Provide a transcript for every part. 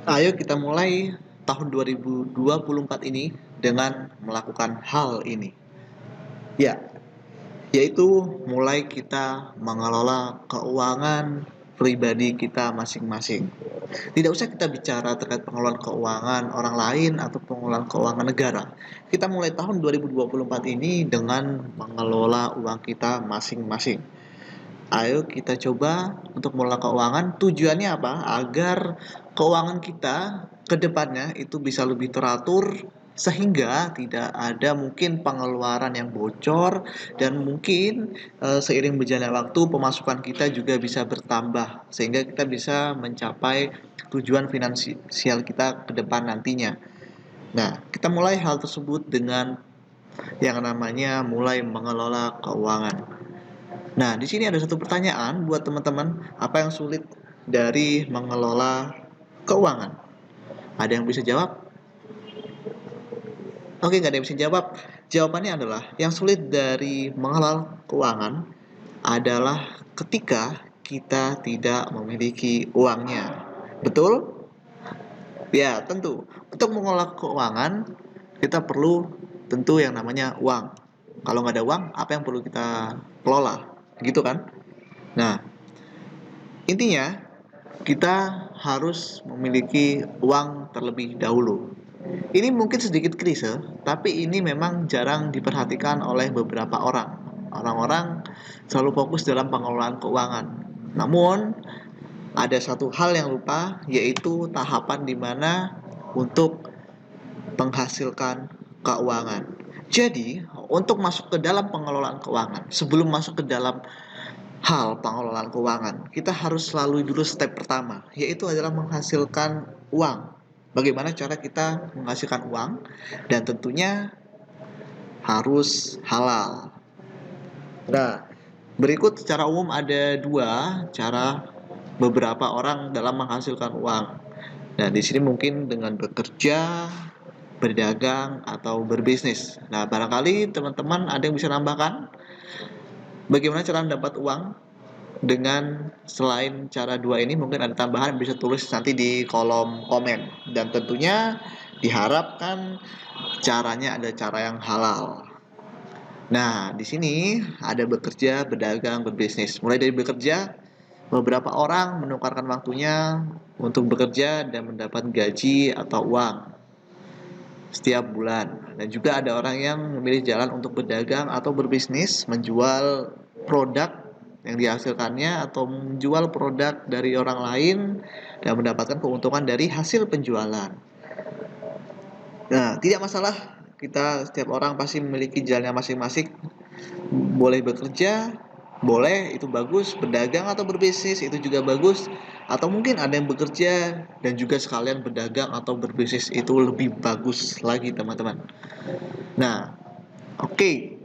Ayo kita mulai tahun 2024 ini dengan melakukan hal ini. Ya, yaitu mulai kita mengelola keuangan pribadi kita masing-masing. Tidak usah kita bicara terkait pengelolaan keuangan orang lain atau pengelolaan keuangan negara. Kita mulai tahun 2024 ini dengan mengelola uang kita masing-masing. Ayo kita coba untuk mengelola keuangan. Tujuannya apa? Agar keuangan kita ke depannya itu bisa lebih teratur sehingga tidak ada mungkin pengeluaran yang bocor dan mungkin seiring berjalannya waktu pemasukan kita juga bisa bertambah sehingga kita bisa mencapai tujuan finansial kita ke depan nantinya. Nah, kita mulai hal tersebut dengan yang namanya mulai mengelola keuangan. Nah, di sini ada satu pertanyaan buat teman-teman, apa yang sulit dari mengelola keuangan? Ada yang bisa jawab? Oke, nggak ada yang bisa jawab. Jawabannya adalah, yang sulit dari mengelola keuangan adalah ketika kita tidak memiliki uangnya. Betul? Ya, tentu. Untuk mengelola keuangan, kita perlu tentu yang namanya uang. Kalau nggak ada uang, apa yang perlu kita kelola? Gitu kan? Nah, intinya kita harus memiliki uang terlebih dahulu. Ini mungkin sedikit klise, tapi ini memang jarang diperhatikan oleh beberapa orang. Orang-orang selalu fokus dalam pengelolaan keuangan. Namun, ada satu hal yang lupa, yaitu tahapan di mana untuk menghasilkan keuangan. Jadi, untuk masuk ke dalam pengelolaan keuangan, sebelum masuk ke dalam hal pengelolaan keuangan, kita harus lalui dulu step pertama, yaitu adalah menghasilkan uang. Bagaimana cara kita menghasilkan uang? Dan tentunya harus halal. Nah, berikut secara umum ada dua cara beberapa orang dalam menghasilkan uang. Nah, di sini mungkin dengan bekerja, berdagang, atau berbisnis. Nah, barangkali teman-teman ada yang bisa nambahkan bagaimana cara mendapat uang dengan selain cara dua ini, mungkin ada tambahan bisa tulis nanti di kolom komen, dan tentunya diharapkan caranya ada cara yang halal. Nah, di sini ada bekerja, berdagang, berbisnis. Mulai dari bekerja, beberapa orang menukarkan waktunya untuk bekerja dan mendapat gaji atau uang setiap bulan. Dan juga ada orang yang memilih jalan untuk berdagang atau berbisnis, menjual produk yang dihasilkannya atau menjual produk dari orang lain dan mendapatkan keuntungan dari hasil penjualan. Nah, tidak masalah, kita setiap orang pasti memiliki jalannya masing-masing. Boleh bekerja, boleh, itu bagus. Berdagang atau berbisnis itu juga bagus. Atau mungkin ada yang bekerja dan juga sekalian berdagang atau berbisnis, itu lebih bagus lagi teman-teman. Nah, oke,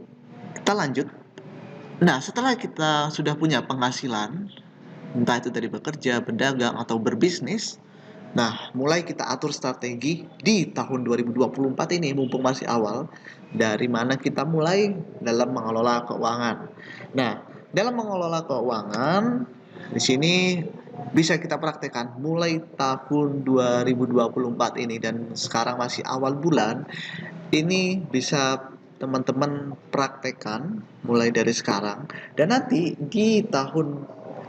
kita lanjut. Nah, setelah kita sudah punya penghasilan, entah itu dari bekerja, berdagang, atau berbisnis, nah, mulai kita atur strategi di tahun 2024 ini, mumpung masih awal, dari mana kita mulai dalam mengelola keuangan. Nah, dalam mengelola keuangan, di sini bisa kita praktekkan mulai tahun 2024 ini, dan sekarang masih awal bulan, ini bisa teman-teman praktekkan mulai dari sekarang, dan nanti di tahun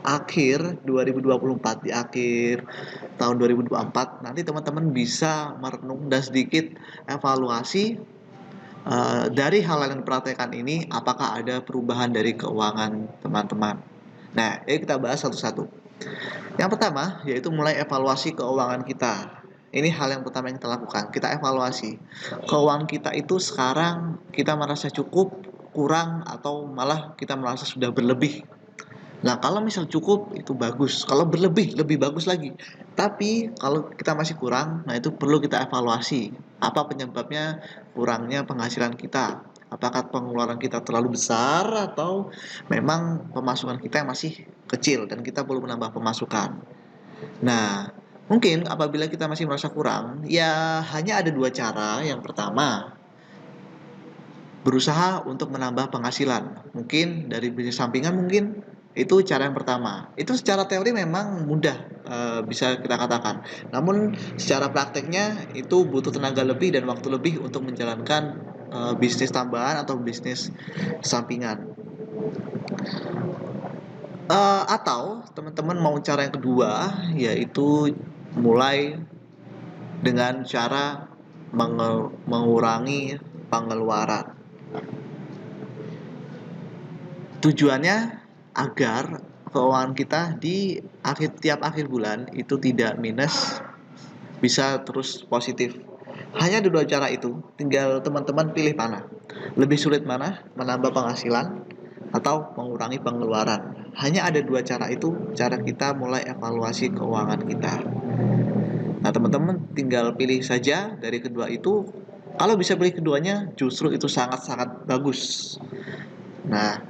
akhir 2024, di akhir tahun 2024 nanti teman-teman bisa merenung dan sedikit evaluasi dari hal yang dipraktekkan ini, apakah ada perubahan dari keuangan teman-teman. Nah, ini kita bahas satu-satu. Yang pertama yaitu mulai evaluasi keuangan kita. Ini hal yang pertama yang kita lakukan. Kita evaluasi keuangan kita itu sekarang, kita merasa cukup, kurang, atau malah kita merasa sudah berlebih. Nah, kalau misal cukup itu bagus. Kalau berlebih lebih bagus lagi. Tapi kalau kita masih kurang, nah itu perlu kita evaluasi. Apa penyebabnya kurangnya penghasilan kita? Apakah pengeluaran kita terlalu besar atau memang pemasukan kita yang masih kecil dan kita perlu menambah pemasukan? Nah, mungkin apabila kita masih merasa kurang, ya hanya ada dua cara. Yang pertama, berusaha untuk menambah penghasilan. Mungkin dari bisnis sampingan mungkin. Itu cara yang pertama. Itu secara teori memang mudah, bisa kita katakan. Namun secara prakteknya itu butuh tenaga lebih dan waktu lebih untuk menjalankan bisnis tambahan atau bisnis sampingan. Atau teman-teman mau cara yang kedua, yaitu mulai dengan cara mengurangi pengeluaran. Tujuannya agar keuangan kita di tiap akhir bulan itu tidak minus, bisa terus positif. Hanya ada dua cara itu, tinggal teman-teman pilih mana. Lebih sulit mana? Menambah penghasilan atau mengurangi pengeluaran. Hanya ada dua cara itu, cara kita mulai evaluasi keuangan kita. Nah, teman-teman tinggal pilih saja dari kedua itu. Kalau bisa pilih keduanya, justru itu sangat-sangat bagus. Nah,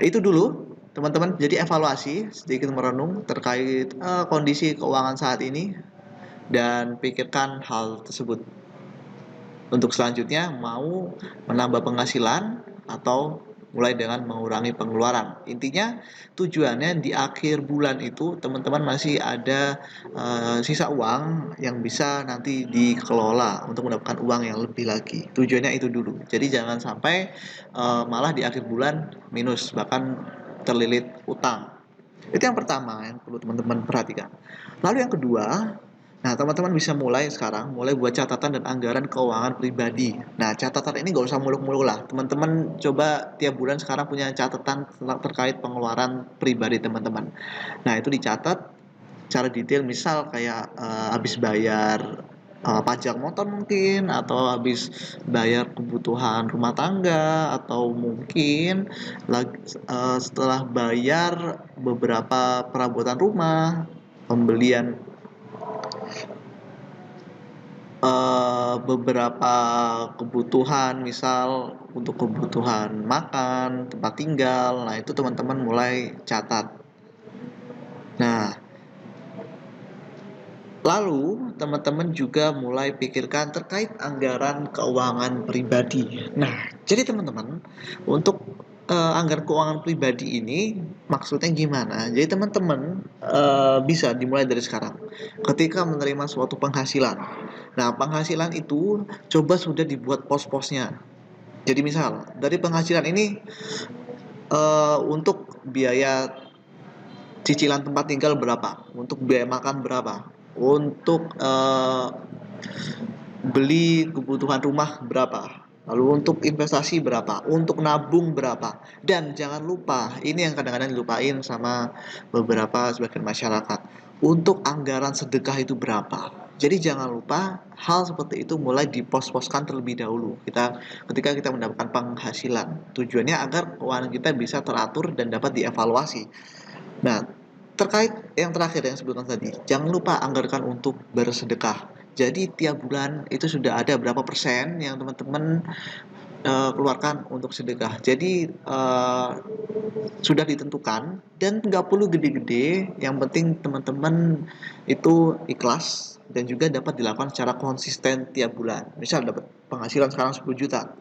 itu dulu teman-teman. Jadi evaluasi, sedikit merenung terkait kondisi keuangan saat ini dan pikirkan hal tersebut. Untuk selanjutnya mau menambah penghasilan atau mulai dengan mengurangi pengeluaran. Intinya tujuannya di akhir bulan itu teman-teman masih ada sisa uang yang bisa nanti dikelola untuk mendapatkan uang yang lebih lagi. Tujuannya itu dulu. Jadi jangan sampai malah di akhir bulan minus, bahkan terlilit utang. Itu yang pertama yang perlu teman-teman perhatikan. Lalu yang kedua, nah, teman-teman bisa mulai sekarang, mulai buat catatan dan anggaran keuangan pribadi. Nah, catatan ini nggak usah muluk-muluk lah. Teman-teman coba tiap bulan sekarang punya catatan terkait pengeluaran pribadi teman-teman. Nah, itu dicatat secara detail, misal kayak habis bayar pajak motor mungkin, atau habis bayar kebutuhan rumah tangga, atau mungkin setelah bayar beberapa perabotan rumah, pembelian beberapa kebutuhan, misal untuk kebutuhan makan, tempat tinggal. Nah, itu teman-teman mulai catat. Nah, lalu teman-teman juga mulai pikirkan terkait anggaran keuangan pribadi. Nah, jadi teman-teman, untuk anggaran keuangan pribadi ini maksudnya gimana? Jadi teman-teman bisa dimulai dari sekarang. Ketika menerima suatu penghasilan. Nah, penghasilan itu coba sudah dibuat pos-posnya. Jadi misal dari penghasilan ini untuk biaya cicilan tempat tinggal berapa, untuk biaya makan berapa, untuk beli kebutuhan rumah berapa, lalu untuk investasi berapa, untuk nabung berapa, dan jangan lupa, ini yang kadang-kadang dilupain sama beberapa sebagian masyarakat, untuk anggaran sedekah itu berapa. Jadi jangan lupa hal seperti itu mulai dipos-poskan terlebih dahulu. Ketika kita mendapatkan penghasilan, tujuannya agar keuangan kita bisa teratur dan dapat dievaluasi. Nah, terkait yang terakhir yang sebutkan tadi, jangan lupa anggarkan untuk bersedekah. Jadi tiap bulan itu sudah ada berapa persen yang teman-teman keluarkan untuk sedekah. Jadi sudah ditentukan dan nggak perlu gede-gede. Yang penting teman-teman itu ikhlas dan juga dapat dilakukan secara konsisten tiap bulan. Misal dapat penghasilan sekarang 10 juta.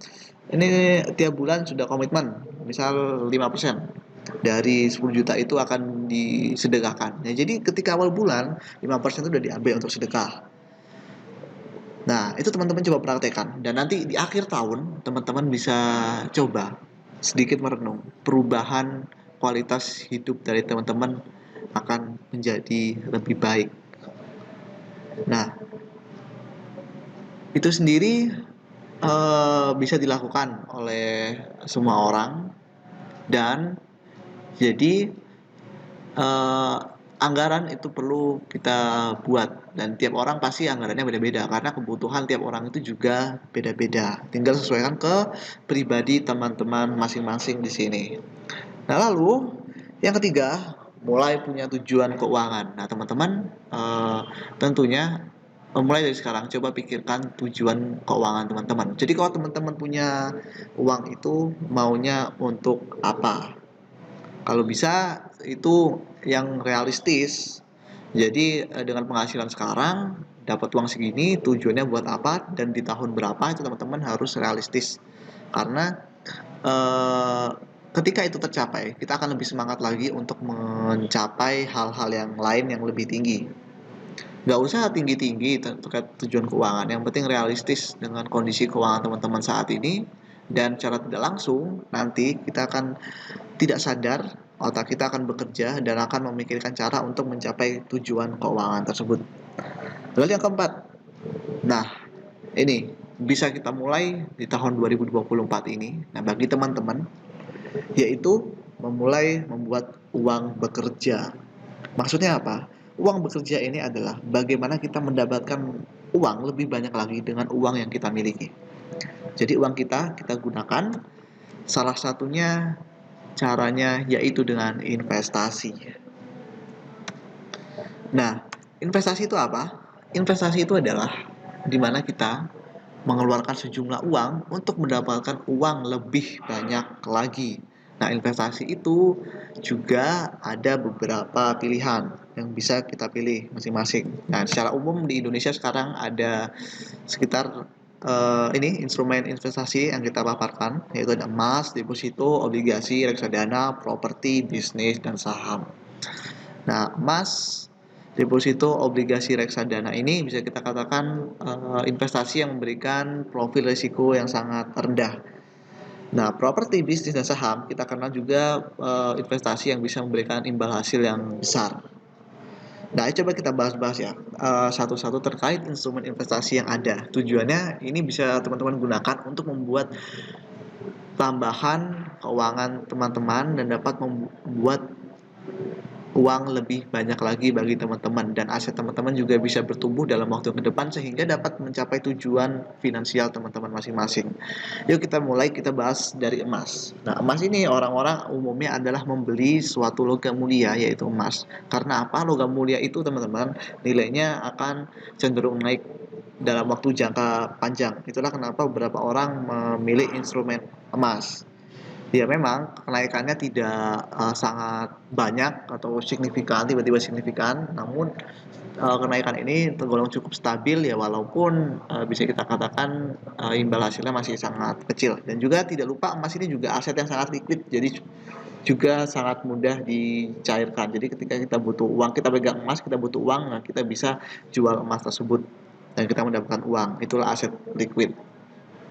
Ini tiap bulan sudah komitmen, misal 5% dari 10 juta itu akan disedekahkan. Nah, jadi ketika awal bulan 5% itu sudah diambil untuk sedekah. Nah, itu teman-teman coba praktekkan dan nanti di akhir tahun teman-teman bisa coba sedikit merenung perubahan kualitas hidup dari teman-teman akan menjadi lebih baik. Nah, itu sendiri bisa dilakukan oleh semua orang dan jadi anggaran itu perlu kita buat dan tiap orang pasti anggarannya beda-beda karena kebutuhan tiap orang itu juga beda-beda. Tinggal sesuaikan ke pribadi teman-teman masing-masing di sini. Nah, lalu yang ketiga, mulai punya tujuan keuangan. Nah, teman-teman tentunya mulai dari sekarang coba pikirkan tujuan keuangan teman-teman. Jadi kalau teman-teman punya uang itu maunya untuk apa? Kalau bisa itu yang realistis. Jadi dengan penghasilan sekarang dapat uang segini tujuannya buat apa dan di tahun berapa itu teman-teman harus realistis. Karena eh, Ketika itu tercapai, kita akan lebih semangat lagi untuk mencapai hal-hal yang lain yang lebih tinggi. Nggak usah tinggi-tinggi terkait tujuan keuangan, yang penting realistis dengan kondisi keuangan teman-teman saat ini, dan secara tidak langsung nanti kita akan tidak sadar otak kita akan bekerja dan akan memikirkan cara untuk mencapai tujuan keuangan tersebut. Lalu yang keempat, nah ini bisa kita mulai di tahun 2024 ini. Nah, bagi teman-teman, yaitu memulai membuat uang bekerja. Maksudnya apa? Uang bekerja ini adalah bagaimana kita mendapatkan uang lebih banyak lagi dengan uang yang kita miliki. Jadi uang kita gunakan, salah satunya caranya yaitu dengan investasi. Nah, investasi itu apa? Investasi itu adalah di mana kita mengeluarkan sejumlah uang untuk mendapatkan uang lebih banyak lagi. Nah, investasi itu juga ada beberapa pilihan yang bisa kita pilih masing-masing. Nah, secara umum di Indonesia sekarang ada sekitar ini instrumen investasi yang kita paparkan, yaitu ada emas, deposito, obligasi, reksadana, properti, bisnis, dan saham. Nah, emas, deposito, obligasi, reksadana ini bisa kita katakan investasi yang memberikan profil risiko yang sangat rendah. Nah, properti, bisnis, dan saham kita kenal juga investasi yang bisa memberikan imbal hasil yang besar. Nah, coba kita bahas-bahas ya satu-satu terkait instrumen investasi yang ada. Tujuannya ini bisa teman-teman gunakan untuk membuat tambahan keuangan teman-teman dan dapat membuat uang lebih banyak lagi bagi teman-teman, dan aset teman-teman juga bisa bertumbuh dalam waktu ke depan sehingga dapat mencapai tujuan finansial teman-teman masing-masing. Yuk kita mulai, kita bahas dari emas. Nah, emas ini orang-orang umumnya adalah membeli suatu logam mulia yaitu emas. Karena apa? Logam mulia itu teman-teman nilainya akan cenderung naik dalam waktu jangka panjang. Itulah kenapa beberapa orang memilih instrumen emas. Ya memang kenaikannya tidak sangat banyak atau signifikan, tiba-tiba signifikan, namun kenaikan ini tergolong cukup stabil ya, walaupun bisa kita katakan imbal hasilnya masih sangat kecil. Dan juga tidak lupa emas ini juga aset yang sangat liquid, jadi juga sangat mudah dicairkan. Jadi ketika kita butuh uang, kita pegang emas, kita butuh uang, nah kita bisa jual emas tersebut dan kita mendapatkan uang. Itulah aset liquid,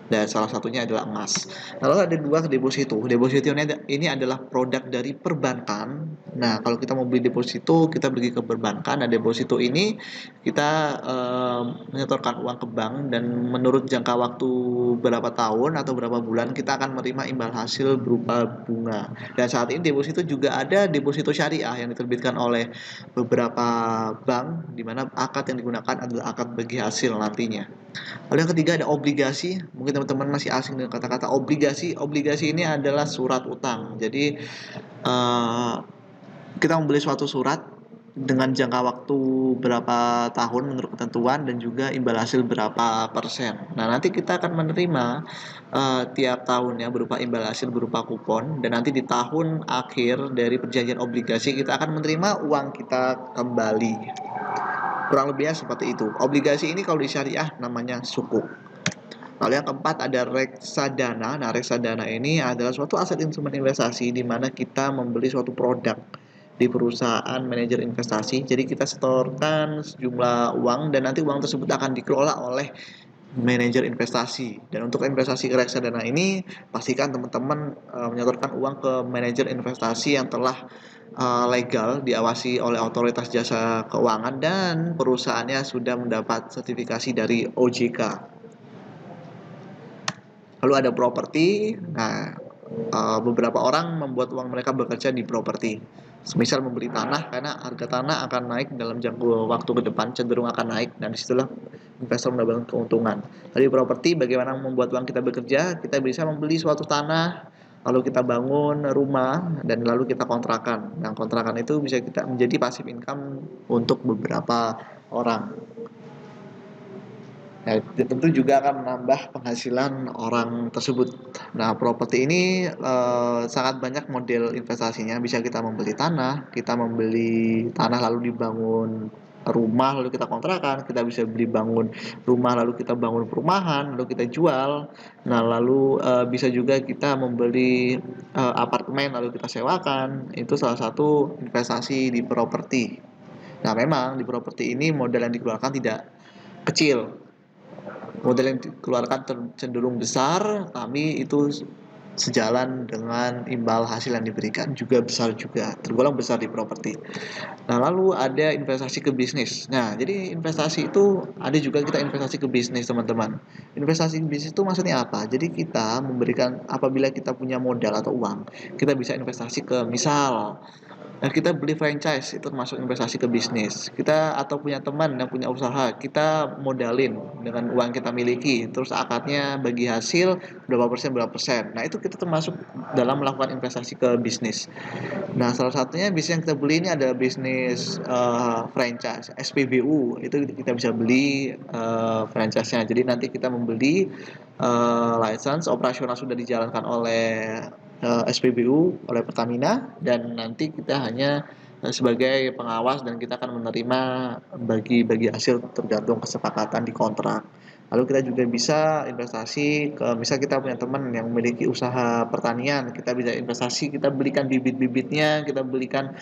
dan salah satunya adalah emas. Lalu ada dua deposito. Deposito ini adalah produk dari perbankan. Nah, kalau kita mau beli deposito, kita pergi ke perbankan. Nah, deposito ini kita menyetorkan uang ke bank, dan menurut jangka waktu berapa tahun atau berapa bulan kita akan menerima imbal hasil berupa bunga. Dan saat ini deposito juga ada deposito syariah yang diterbitkan oleh beberapa bank, di mana akad yang digunakan adalah akad bagi hasil nantinya. Lalu yang ketiga ada obligasi. Mungkin teman-teman masih asing dengan kata-kata obligasi. Obligasi ini adalah surat utang. Jadi kita membeli suatu surat dengan jangka waktu berapa tahun menurut ketentuan, dan juga imbal hasil berapa persen. Nah, nanti kita akan menerima tiap tahunnya berupa imbal hasil berupa kupon, dan nanti di tahun akhir dari perjanjian obligasi kita akan menerima uang kita kembali. Kurang lebihnya seperti itu. Obligasi ini kalau di syariah namanya sukuk. Lalu yang keempat ada reksadana. Nah, reksadana ini adalah suatu aset instrumen investasi di mana kita membeli suatu produk di perusahaan manajer investasi. Jadi kita setorkan sejumlah uang, dan nanti uang tersebut akan dikelola oleh manajer investasi. Dan untuk investasi ke reksadana ini, pastikan teman-teman menyetorkan uang ke manajer investasi yang telah legal, diawasi oleh otoritas jasa keuangan, dan perusahaannya sudah mendapat sertifikasi dari OJK. Lalu ada properti. Nah, beberapa orang membuat uang mereka bekerja di properti. Semisal membeli tanah, karena harga tanah akan naik dalam jangka waktu ke depan, cenderung akan naik, dan disitulah investor mendapatkan keuntungan. Dari properti, bagaimana membuat uang kita bekerja? Kita bisa membeli suatu tanah, lalu kita bangun rumah, dan lalu kita kontrakan. Nah, kontrakan itu bisa kita menjadi passive income untuk beberapa orang. Nah, tentu juga akan menambah penghasilan orang tersebut. Nah, properti ini sangat banyak model investasinya. Bisa kita membeli tanah lalu dibangun rumah lalu kita kontrakan, kita bisa beli bangun rumah lalu kita bangun perumahan, lalu kita jual. Nah, lalu bisa juga kita membeli apartemen lalu kita sewakan. Itu salah satu investasi di properti. Nah, memang di properti ini modal yang dikeluarkan tidak kecil. Modal yang dikeluarkan cenderung besar, tapi itu sejalan dengan imbal hasil yang diberikan juga besar juga, tergolong besar di properti. Nah, lalu ada investasi ke bisnis. Nah, jadi investasi itu ada juga kita investasi ke bisnis, teman-teman. Investasi ke bisnis itu maksudnya apa? Jadi kita memberikan apabila kita punya modal atau uang, kita bisa investasi ke misal kita beli franchise itu termasuk investasi ke bisnis. Kita atau punya teman yang punya usaha, kita modalin dengan uang kita miliki, terus akadnya bagi hasil berapa persen berapa persen. Nah, itu kita termasuk dalam melakukan investasi ke bisnis. Nah, salah satunya bisnis yang kita beli ini adalah bisnis franchise, SPBU. Itu kita bisa beli franchise-nya. Jadi nanti kita membeli license operasional sudah dijalankan oleh SPBU, oleh Pertamina, dan nanti kita hanya sebagai pengawas dan kita akan menerima bagi hasil tergantung kesepakatan di kontrak. Lalu kita juga bisa investasi ke, misal kita punya teman yang memiliki usaha pertanian, kita bisa investasi, kita belikan bibit-bibitnya, kita belikan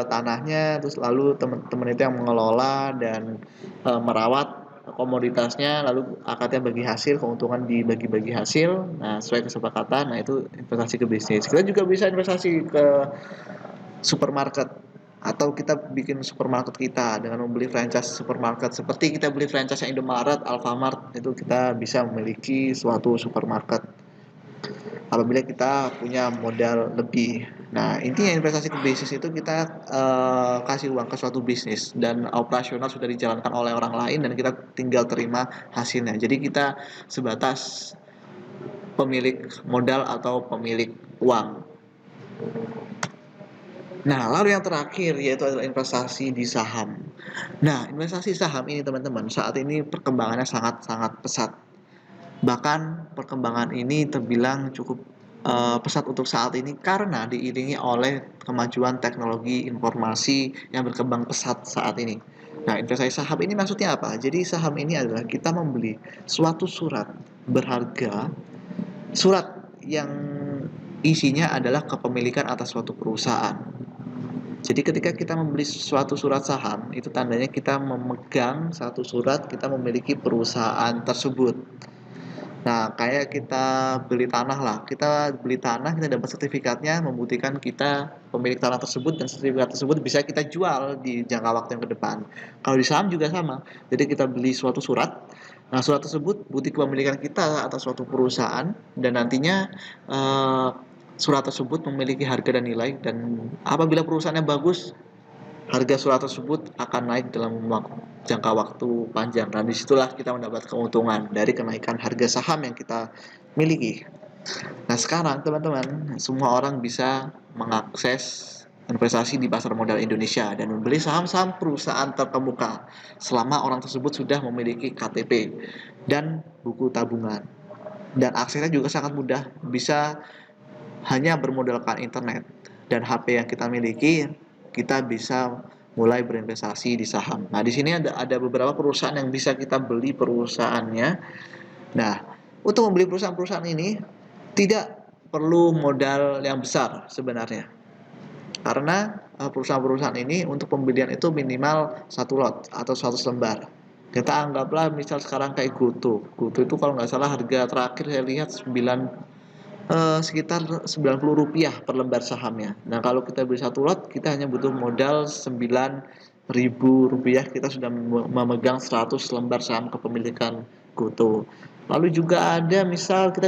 tanahnya, terus lalu teman-teman itu yang mengelola dan merawat komoditasnya, lalu akadnya bagi hasil, keuntungan dibagi-bagi hasil. Nah, sesuai kesepakatan, nah itu investasi ke bisnis. Kita juga bisa investasi ke supermarket atau kita bikin supermarket kita dengan membeli franchise supermarket seperti kita beli franchise yang Indomaret, Alfamart, itu kita bisa memiliki suatu supermarket apabila kita punya modal lebih. Nah, intinya investasi ke bisnis itu kita kasih uang ke suatu bisnis dan operasional sudah dijalankan oleh orang lain dan kita tinggal terima hasilnya. Jadi kita sebatas pemilik modal atau pemilik uang. Nah, lalu yang terakhir yaitu adalah investasi di saham. Nah, investasi saham ini teman-teman saat ini perkembangannya sangat-sangat pesat. Bahkan perkembangan ini terbilang cukup pesat untuk saat ini karena diiringi oleh kemajuan teknologi informasi yang berkembang pesat saat ini. Nah, investasi saham ini maksudnya apa? Jadi saham ini adalah kita membeli suatu surat berharga, surat yang isinya adalah kepemilikan atas suatu perusahaan. Jadi ketika kita membeli suatu surat saham, itu tandanya kita memegang satu surat, kita memiliki perusahaan tersebut. Nah, kayak kita beli tanah lah. Kita beli tanah, kita dapat sertifikatnya, membuktikan kita pemilik tanah tersebut dan sertifikat tersebut bisa kita jual di jangka waktu yang ke depan. Kalau di saham juga sama. Jadi kita beli suatu surat. Nah, surat tersebut bukti kepemilikan kita atas suatu perusahaan dan nantinya surat tersebut memiliki harga dan nilai dan apabila perusahaannya bagus, harga surat tersebut akan naik dalam jangka waktu panjang dan disitulah kita mendapat keuntungan dari kenaikan harga saham yang kita miliki. Nah, sekarang teman-teman, semua orang bisa mengakses investasi di pasar modal Indonesia dan membeli saham-saham perusahaan terkemuka selama orang tersebut sudah memiliki KTP dan buku tabungan. Dan aksesnya juga sangat mudah, bisa hanya bermodalkan internet dan HP yang kita miliki, kita bisa mulai berinvestasi di saham. Nah, di sini ada beberapa perusahaan yang bisa kita beli perusahaannya. Nah, untuk membeli perusahaan-perusahaan ini tidak perlu modal yang besar sebenarnya. Karena perusahaan-perusahaan ini untuk pembelian itu minimal satu lot atau 100 lembar. Kita anggaplah misal sekarang kayak GoTo. GoTo itu kalau nggak salah harga terakhir saya lihat sekitar Rp90 per lembar sahamnya. Nah, kalau kita beli satu lot, kita hanya butuh modal Rp9.000, kita sudah memegang 100 lembar saham kepemilikan GoTo. Lalu juga ada misal kita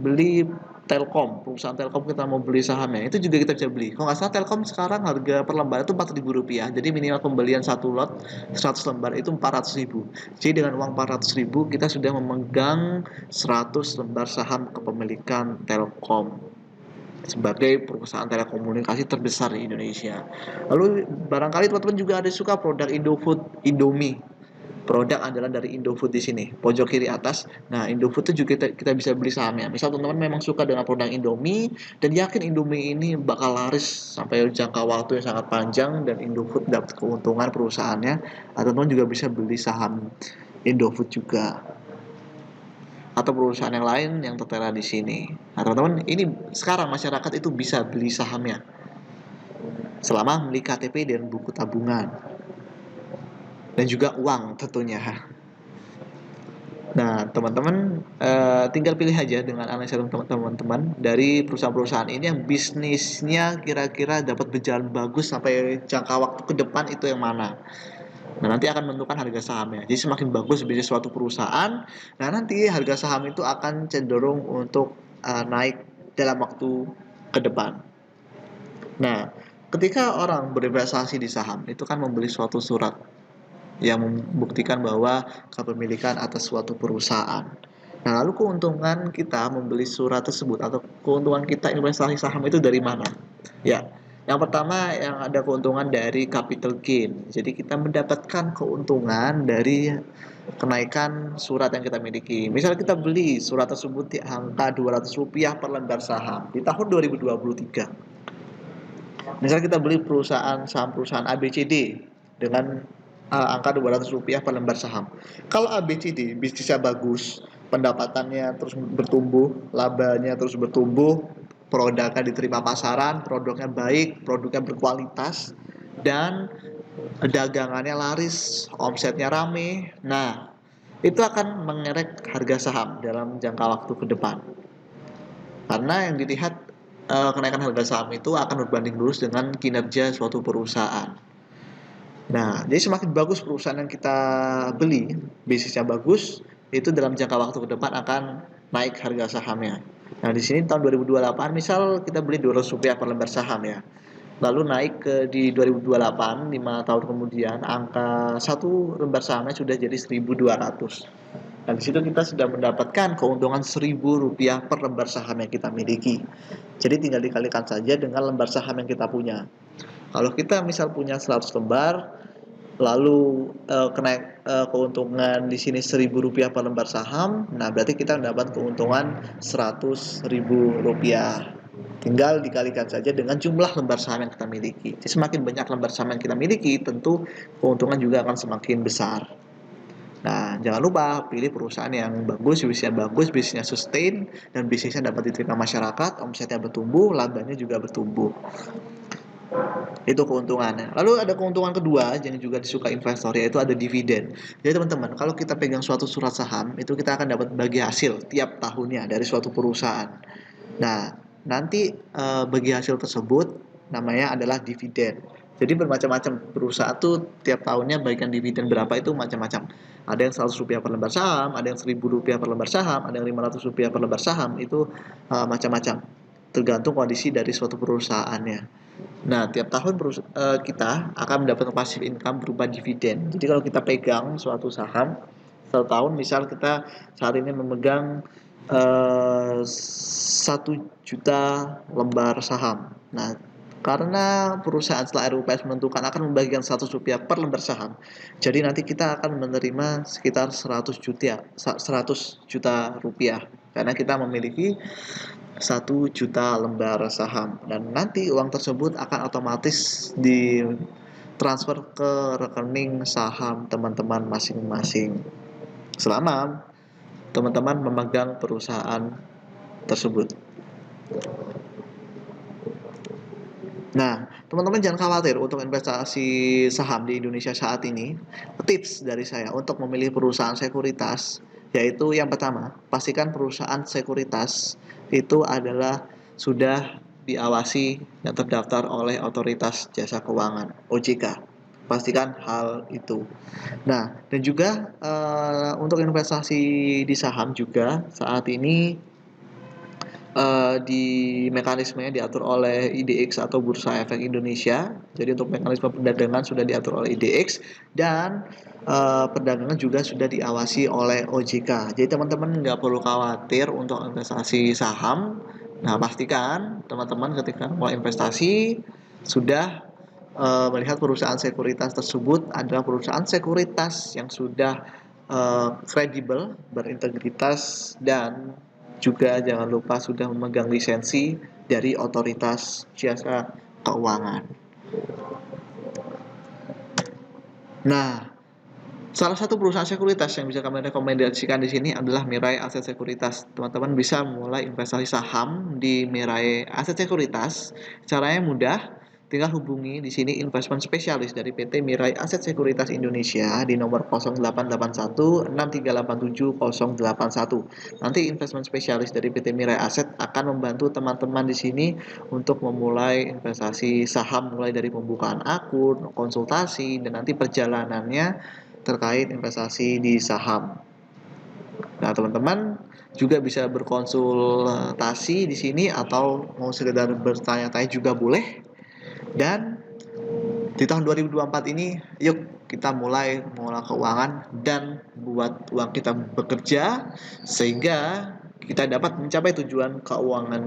beli Telkom, perusahaan Telkom kita mau beli sahamnya, itu juga kita bisa beli. Kalau nggak salah Telkom sekarang harga per lembar itu Rp4.000, jadi minimal pembelian satu lot 100 lembar itu Rp400.000. Jadi dengan uang Rp400.000 kita sudah memegang 100 lembar saham kepemilikan Telkom sebagai perusahaan telekomunikasi terbesar di Indonesia. Lalu barangkali teman-teman juga ada suka produk Indofood, Indomie. Produk adalah dari Indofood di sini, pojok kiri atas. Nah, Indofood itu juga kita bisa beli sahamnya. Misal teman-teman memang suka dengan produk Indomie dan yakin Indomie ini bakal laris sampai jangka waktu yang sangat panjang dan Indofood dapat keuntungan perusahaannya, teman-teman juga bisa beli saham Indofood juga atau perusahaan yang lain yang tertera di sini. Nah, teman-teman, ini sekarang masyarakat itu bisa beli sahamnya selama memiliki KTP dan buku tabungan dan juga uang tentunya. Nah, teman-teman tinggal pilih aja dengan analisa teman-teman dari perusahaan-perusahaan ini yang bisnisnya kira-kira dapat berjalan bagus sampai jangka waktu ke depan itu yang mana. Nah, nanti akan menentukan harga sahamnya. Jadi semakin bagus bisnis suatu perusahaan, nah nanti harga saham itu akan cenderung untuk naik dalam waktu ke depan. Nah, ketika orang berinvestasi di saham, itu kan membeli suatu surat yang membuktikan bahwa kepemilikan atas suatu perusahaan. Nah, lalu keuntungan kita membeli surat tersebut atau keuntungan kita investasi saham itu dari mana? Ya, yang pertama yang ada keuntungan dari capital gain. Jadi kita mendapatkan keuntungan dari kenaikan surat yang kita miliki. Misal kita beli surat tersebut di angka Rp200 per lembar saham di tahun 2023. Misal kita beli saham perusahaan ABCD dengan angka Rp200 per lembar saham. Kalau ABCD bisnisnya bagus, pendapatannya terus bertumbuh, labanya terus bertumbuh, produknya diterima pasaran, produknya baik, produknya berkualitas, dan dagangannya laris, omsetnya rame. Nah, itu akan mengerek harga saham dalam jangka waktu ke depan. Karena yang dilihat kenaikan harga saham itu akan berbanding lurus dengan kinerja suatu perusahaan. Nah, jadi semakin bagus perusahaan yang kita beli, bisnisnya bagus, itu dalam jangka waktu ke depan akan naik harga sahamnya. Nah, di sini tahun 2028 misal kita beli Rp200 per lembar saham ya. Lalu naik ke di 2028, 5 tahun kemudian angka satu lembar sahamnya sudah jadi 1.200. Nah, di situ kita sudah mendapatkan keuntungan Rp1.000 per lembar saham yang kita miliki. Jadi tinggal dikalikan saja dengan lembar saham yang kita punya. Kalau kita misal punya 100 lembar, lalu keuntungan di sini Rp1.000 per lembar saham, nah berarti kita mendapat keuntungan Rp100.000. Tinggal dikalikan saja dengan jumlah lembar saham yang kita miliki. Jadi semakin banyak lembar saham yang kita miliki, tentu keuntungan juga akan semakin besar. Nah, jangan lupa pilih perusahaan yang bagus, bisnisnya sustain, dan bisnisnya dapat diterima masyarakat, omsetnya bertumbuh, labanya juga bertumbuh. Itu keuntungannya. Lalu ada keuntungan kedua yang juga disuka investor, yaitu ada dividen. Jadi teman-teman, kalau kita pegang suatu surat saham, itu kita akan dapat bagi hasil tiap tahunnya dari suatu perusahaan. Nah, nanti bagi hasil tersebut namanya adalah dividen. Jadi bermacam-macam perusahaan tuh tiap tahunnya bagikan dividen berapa itu macam-macam. Ada yang Rp100 per lembar saham, ada yang Rp1.000 per lembar saham, ada yang Rp500 per lembar saham, itu macam-macam. Tergantung kondisi dari suatu perusahaannya. Nah, tiap tahun kita akan mendapatkan passive income berupa dividen. Jadi kalau kita pegang suatu saham, satu tahun misal kita saat ini memegang 1 juta lembar saham. Nah, karena perusahaan setelah RUPS menentukan akan membagikan Rp100 per lembar saham, jadi nanti kita akan menerima sekitar 100 juta rupiah karena kita memiliki 1 juta lembar saham, dan nanti uang tersebut akan otomatis ditransfer ke rekening saham teman-teman masing-masing selama teman-teman memegang perusahaan tersebut. Nah, teman-teman jangan khawatir untuk investasi saham di Indonesia saat ini. Tips dari saya untuk memilih perusahaan sekuritas, yaitu yang pertama, pastikan perusahaan sekuritas itu adalah sudah diawasi dan terdaftar oleh Otoritas Jasa Keuangan (OJK). Pastikan hal itu. Nah, dan juga untuk investasi di saham juga saat ini di mekanismenya diatur oleh IDX atau Bursa Efek Indonesia. Jadi untuk mekanisme perdagangan sudah diatur oleh IDX dan perdagangan juga sudah diawasi oleh OJK. Jadi teman-teman nggak perlu khawatir untuk investasi saham. Nah, pastikan teman-teman ketika mau investasi sudah melihat perusahaan sekuritas tersebut adalah perusahaan sekuritas yang sudah kredibel, berintegritas, dan juga jangan lupa sudah memegang lisensi dari otoritas jasa keuangan. Nah, salah satu perusahaan sekuritas yang bisa kami rekomendasikan di sini adalah Mirai Aset Sekuritas. Teman-teman bisa mulai investasi saham di Mirai Aset Sekuritas. Caranya mudah, tinggal hubungi di sini investment spesialis dari PT Mirai Aset Sekuritas Indonesia di nomor 0881 6387 081. Nanti investment spesialis dari PT Mirai Aset akan membantu teman-teman di sini untuk memulai investasi saham mulai dari pembukaan akun, konsultasi, dan nanti perjalanannya terkait investasi di saham. Nah, teman-teman juga bisa berkonsultasi di sini atau mau sekedar bertanya-tanya juga boleh. Dan di tahun 2024 ini, yuk kita mulai mengolah keuangan dan buat uang kita bekerja sehingga kita dapat mencapai tujuan keuangan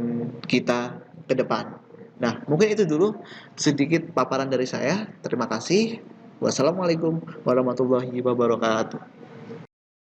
kita ke depan. Nah, mungkin itu dulu sedikit paparan dari saya. Terima kasih. Wassalamualaikum warahmatullahi wabarakatuh.